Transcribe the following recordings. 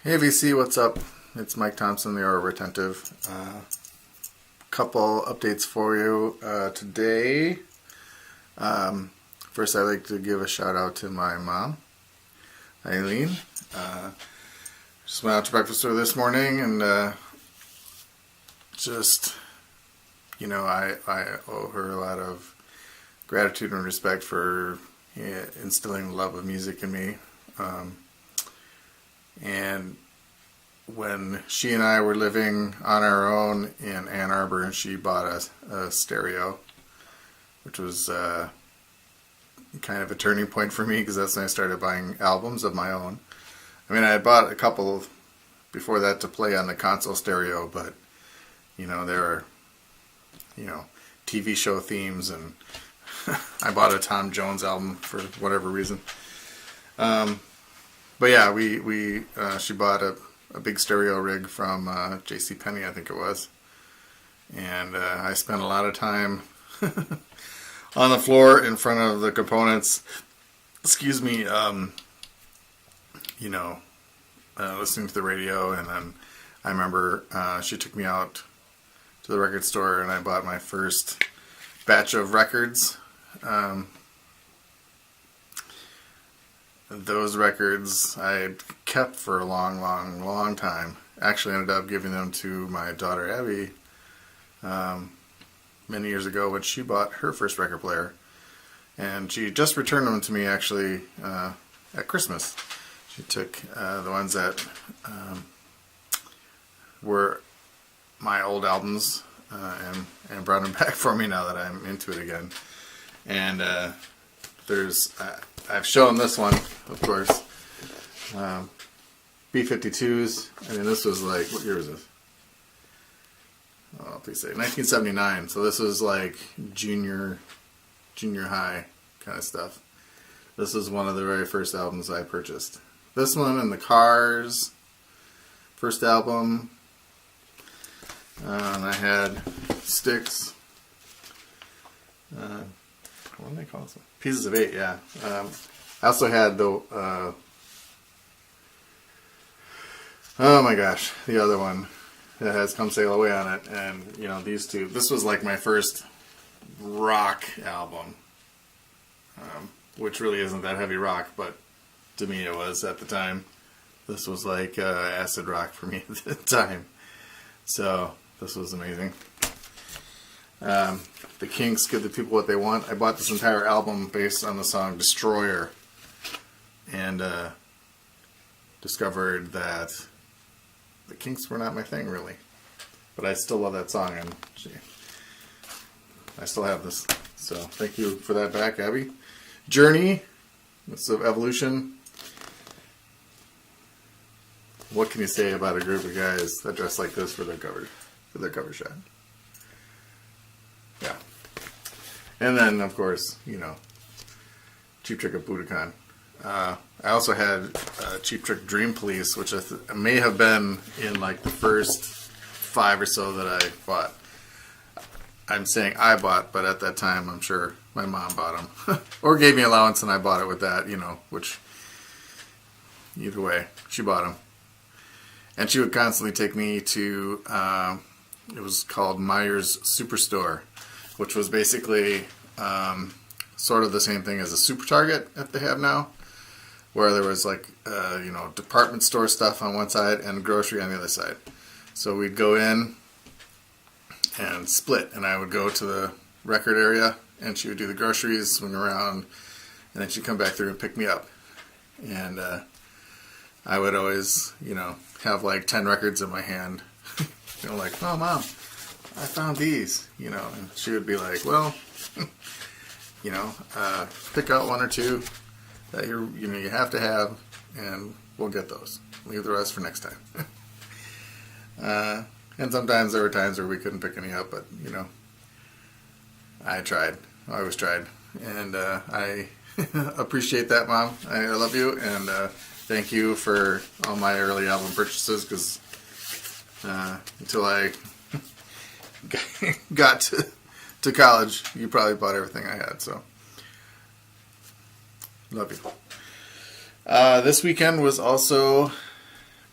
Hey VC, what's up? It's Mike Thompson, the Aural Retentive. Couple updates for you today. First, I'd like to give a shout out to my mom, Eileen. Just went out to breakfast with her this morning, and I owe her a lot of gratitude and respect for instilling the love of music in me. And when she and I were living on our own in Ann Arbor, and she bought a stereo, which was kind of a turning point for me, because that's when I started buying albums of my own. I mean, I had bought a couple before that to play on the console stereo, but there are TV show themes, and I bought a Tom Jones album for whatever reason. But yeah, she bought a big stereo rig from JCPenney, I think it was. And I spent a lot of time on the floor in front of the components, listening to the radio. And then I remember she took me out to the record store, and I bought my first batch of records. Those records I had kept for a long time. Actually ended up giving them to my daughter Abby many years ago when she bought her first record player. And she just returned them to me actually at Christmas. She took the ones that were my old albums and brought them back for me now that I'm into it again. And I've shown this one, of course. B-52s. I mean, this was like, what year was this? Oh, please say 1979. So this was like junior high kind of stuff. This is one of the very first albums I purchased. This one and the Cars first album. And I had Sticks. What do they call this one? Pieces of Eight, yeah. I also had the, oh my gosh, the other one that has Come Sail Away on it. And, these two. This was like my first rock album, which really isn't that heavy rock, but to me it was at the time. This was like acid rock for me at the time. So, this was amazing. The Kinks, Give the People What They Want. I bought this entire album based on the song Destroyer, and discovered that the Kinks were not my thing, really. But I still love that song, and I still have this. So thank you for that back, Abby. Journey, it's of Evolution. What can you say about a group of guys that dress like this for their cover shot? Yeah. And then, of course, Cheap Trick of Budokan. I also had Cheap Trick Dream Police, which may have been in like the first 5 or so that I bought. I'm saying I bought, but at that time, I'm sure my mom bought them. Or gave me allowance and I bought it with that, which, either way, she bought them. And she would constantly take me to, it was called Meyer's Superstore, which was basically sort of the same thing as a Super Target that they have now, where there was like department store stuff on one side and grocery on the other side. So we'd go in and split, and I would go to the record area, and she would do the groceries, swing around, and then she'd come back through and pick me up. And I would always, have like 10 records in my hand, like, oh, Mom, I found these, and she would be like, well, pick out 1 or 2 that you have to have, and we'll get those. Leave the rest for next time. And sometimes there were times where we couldn't pick any up, but I tried. I always tried, and I appreciate that, Mom. I love you, and thank you for all my early album purchases, because until I got to college, you probably bought everything I had, so love you. This weekend was also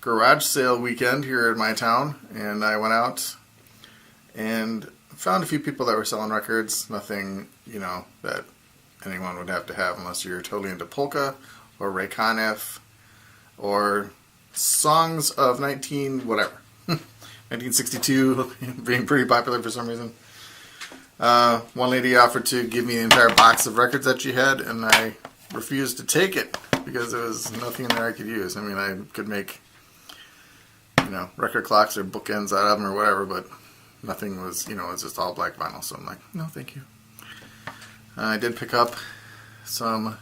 garage sale weekend here in my town, and I went out and found a few people that were selling records. Nothing, you know, that anyone would have to have unless you're totally into polka or Ray Conniff or songs of 1962 being pretty popular for some reason. One lady offered to give me the entire box of records that she had, and I refused to take it because there was nothing in there I could use. I mean, I could make, you know, record clocks or bookends out of them or whatever, but nothing was, you know, it's just all black vinyl. So I'm like, no, thank you. I did pick up some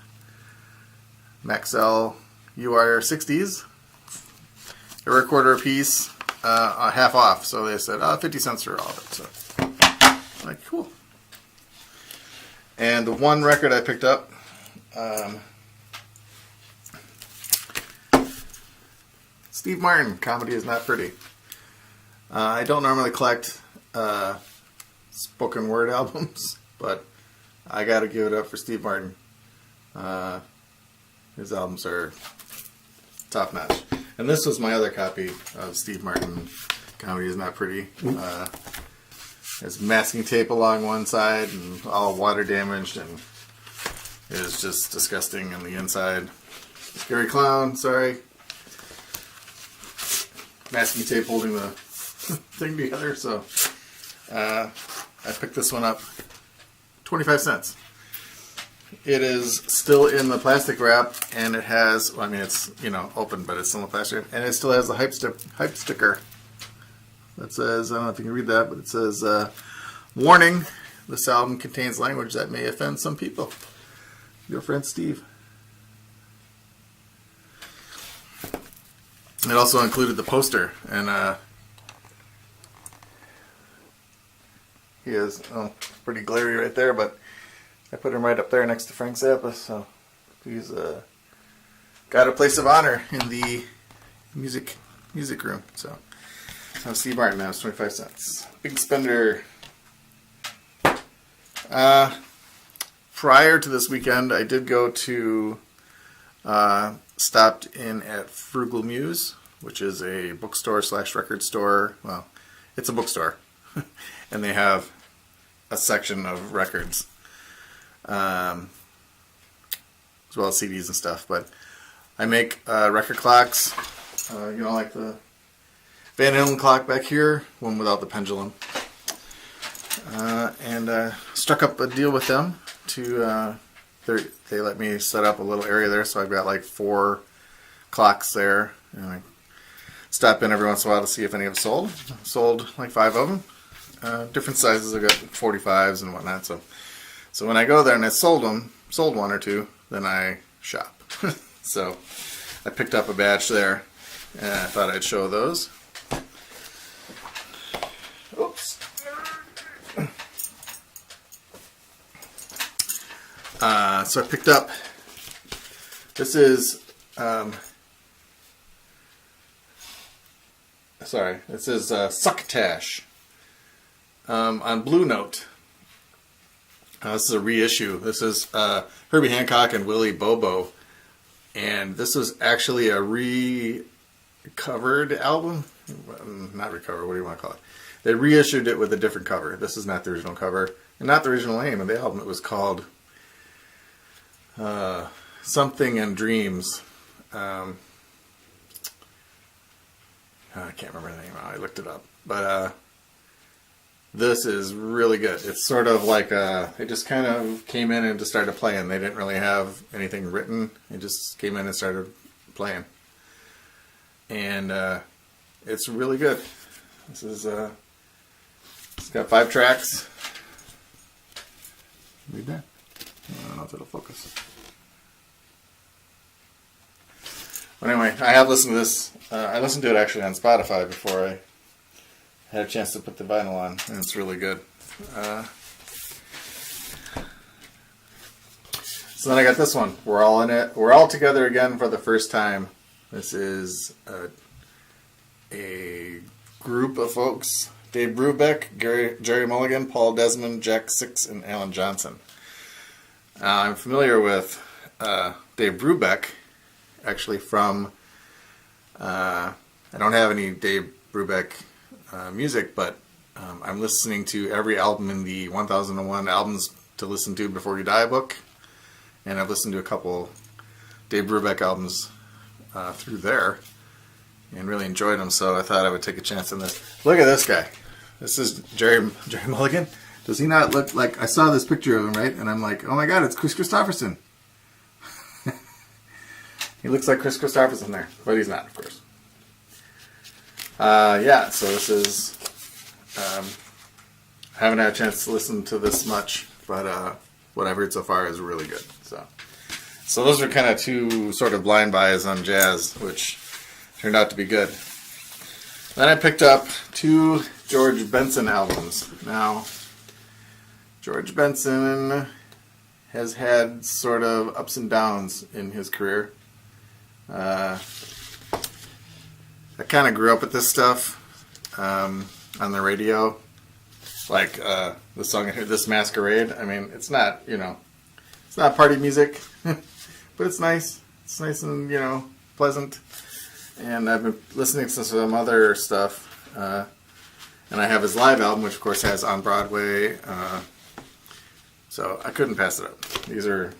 Maxell UR 60s. They were a quarter a piece, half off. So they said, 50 cents for all of it. So I'm like, cool. And the one record I picked up, Steve Martin, Comedy Is Not Pretty. I don't normally collect spoken word albums, but I gotta give it up for Steve Martin. His albums are top notch. And this was my other copy of Steve Martin, Comedy Is Not Pretty. There's masking tape along one side and all water damaged, and it is just disgusting on the inside. Scary clown, sorry. Masking tape holding the thing together, so I picked this one up. 25 cents. It is still in the plastic wrap, and it has, well, I mean, it's, you know, open, but it's still in the plastic wrap, and it still has the hype sticker that says, I don't know if you can read that, but it says, warning, this album contains language that may offend some people. Your friend Steve. It also included the poster, and he is pretty glary right there, but I put him right up there next to Frank Zappa, so he's got a place of honor in the music room. So Steve Martin, that was 25 cents. Big spender. Prior to this weekend, I did go to stopped in at Frugal Muse, which is a bookstore / record store. Well, it's a bookstore, and they have a section of records, as well as CDs and stuff. But I make record clocks, you know, like the Van Halen clock back here, one without the pendulum. And struck up a deal with them to they let me set up a little area there, so I've got like 4 clocks there, and I stop in every once in a while to see if any have sold. Sold like 5 of them, different sizes. I got 45s and whatnot. So when I go there and I sold 1 or 2, then I shop. So I picked up a batch there, and I thought I'd show those. Oops. So I picked up, this is, this is Succotash on Blue Note. This is a reissue. This is Herbie Hancock and Willie Bobo, and this was actually a recovered album. Not recovered, what do you want to call it? They reissued it with a different cover. This is not the original cover, and not the original name of the album. It was called Something and Dreams. I can't remember the name. I looked it up. But this is really good. It's sort of like they just kind of came in and just started playing. They didn't really have anything written. They just came in and started playing. And it's really good. This is it's got 5 tracks. Read that. I don't know if it'll focus. But anyway, I have listened to this. I listened to it actually on Spotify before I had a chance to put the vinyl on, and it's really good. So then I got this one. We're all in it. We're all together again for the first time. This is a group of folks: Dave Brubeck, Jerry Mulligan, Paul Desmond, Jack Six, and Alan Johnson. I'm familiar with Dave Brubeck, actually from I don't have any Dave Brubeck music, but I'm listening to every album in the 1001 albums to listen to before you die book, and I've listened to a couple Dave Brubeck albums through there and really enjoyed them, so I thought I would take a chance on this. Look at this guy. This is Jerry Mulligan. Does he not look like... I saw this picture of him, right? And I'm like, oh my god, it's Chris Christopherson. He looks like Chris Christopherson there, but he's not, of course. Yeah, so this is... I haven't had a chance to listen to this much, but what I've heard so far is really good. So those are kind of two sort of blind buys on jazz, which turned out to be good. Then I picked up 2 George Benson albums. Now, George Benson has had sort of ups and downs in his career. I kind of grew up with this stuff on the radio, like the song "This Masquerade." I mean, it's not, it's not party music, but it's nice. It's nice and pleasant. And I've been listening to some other stuff, and I have his live album, which of course has On Broadway. So I couldn't pass it up. These are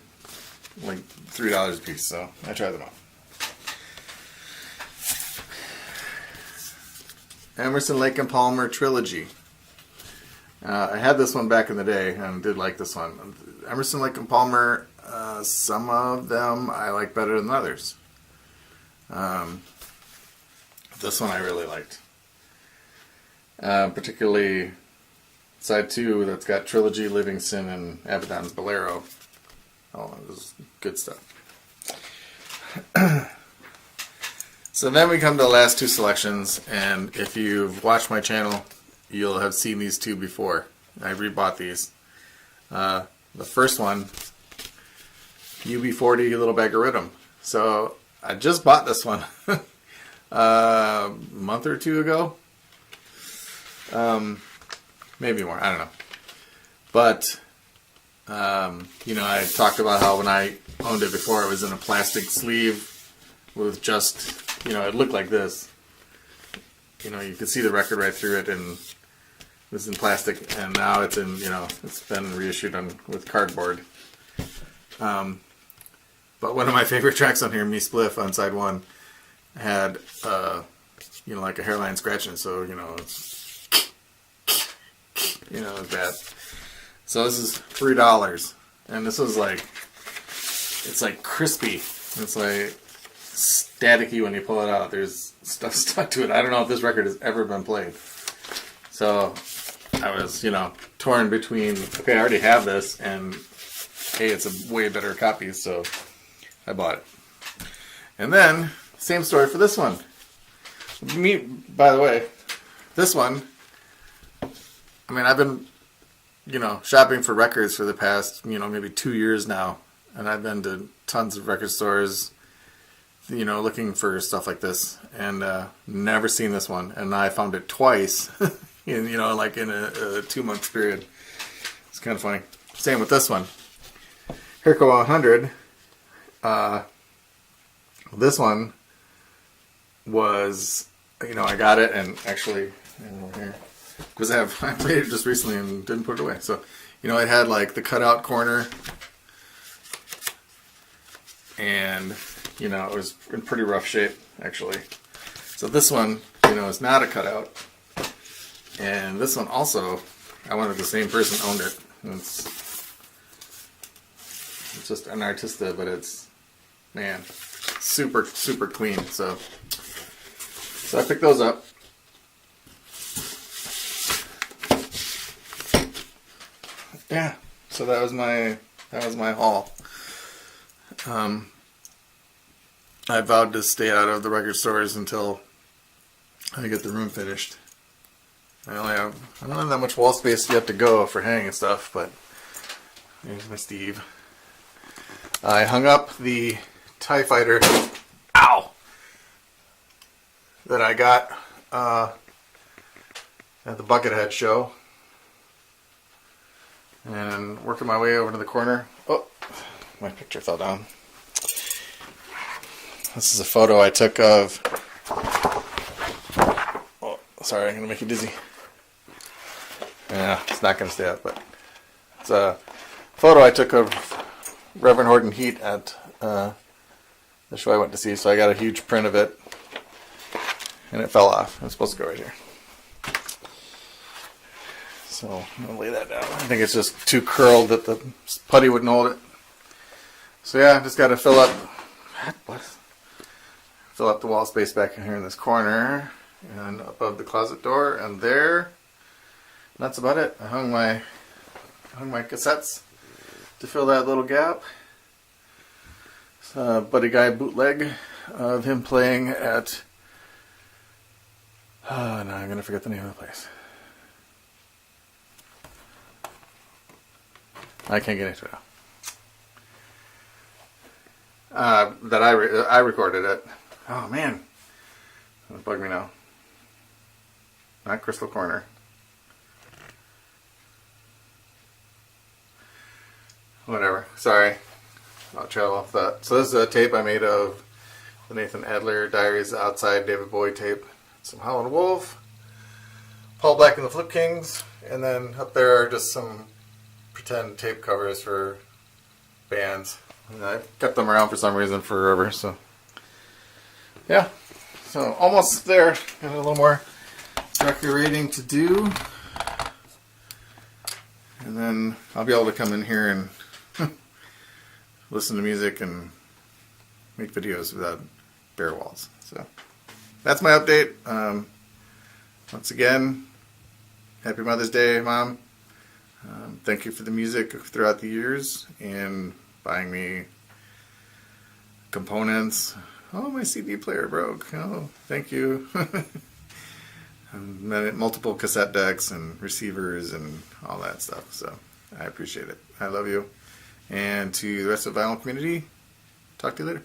like $3 a piece, so I tried them out. Emerson, Lake and Palmer Trilogy. I had this one back in the day and did like this one. Emerson, Lake and Palmer, some of them I like better than others. This one I really liked. Particularly side 2 that's got Trilogy, Livingston, and Abaddon's Bolero. Oh, this is good stuff. So then we come to the last 2 selections, and if you've watched my channel, you'll have seen these 2 before. I rebought these. The first one, UB40 Little Bag of Rhythm. So I just bought this one a month or 2 ago. Maybe more, I don't know. But, I talked about how when I owned it before, it was in a plastic sleeve with just... it looked like this. You could see the record right through it, and it was in plastic, and now it's in, it's been reissued with cardboard. But one of my favorite tracks on here, Me Spliff, on side 1, had, like a hairline scratching, so, it's bad. So this is $3, and this was like, it's like crispy. It's like staticky when you pull it out. There's stuff stuck to it. I don't know if this record has ever been played. So I was, torn between, okay, I already have this, and hey, it's a way better copy, so I bought it. And then, same story for this one. By the way, this one, I mean, I've been, shopping for records for the past, maybe 2 years now, and I've been to tons of record stores, looking for stuff like this, and never seen this one, and I found it twice, in a 2-month period. It's kind of funny. Same with this one, Hirko 100. This one was, I got it, and actually, over here, because I played it just recently and didn't put it away. So, it had like the cutout corner, and it was in pretty rough shape, actually. So this one, is not a cutout. And this one also, I wonder if the same person owned it. It's just an artista, but it's, man, super, super clean. So I picked those up. Yeah, so that was my haul. I vowed to stay out of the record stores until I get the room finished. I don't have that much wall space yet to go for hanging stuff, but there's my Steve. I hung up the TIE Fighter, ow, that I got at the Buckethead show. And working my way over to the corner. Oh, my picture fell down. This is a photo I took of Sorry, I'm going to make you dizzy. Yeah, it's not going to stay up, but it's a photo I took of Reverend Horton Heat at the show I went to see, so I got a huge print of it, and it fell off. It's supposed to go right here. So I'm going to lay that down. I think it's just too curled that the putty wouldn't hold it. So yeah, just got to fill up the wall space back in here in this corner and above the closet door and there. And that's about it. I hung my cassettes to fill that little gap. Buddy Guy bootleg of him playing at now I'm gonna forget the name of the place. I can't get into it now. That I recorded it. Oh man, it's bugging me now. Not Crystal Corner. Whatever. Sorry. I'll trail off that. So this is a tape I made of the Nathan Adler Diaries Outside David Bowie tape. Some Howlin' Wolf, Paul Black and the Flip Kings, and then up there are just some pretend tape covers for bands. And I kept them around for some reason forever, so yeah. So almost there. Got a little more decorating to do. And then I'll be able to come in here and listen to music and make videos without bare walls. So that's my update. Once again, happy Mother's Day, Mom. Thank you for the music throughout the years and buying me components. Oh, my CD player broke. Oh, thank you. And then multiple cassette decks and receivers and all that stuff. So I appreciate it. I love you. And to the rest of the vinyl community, talk to you later.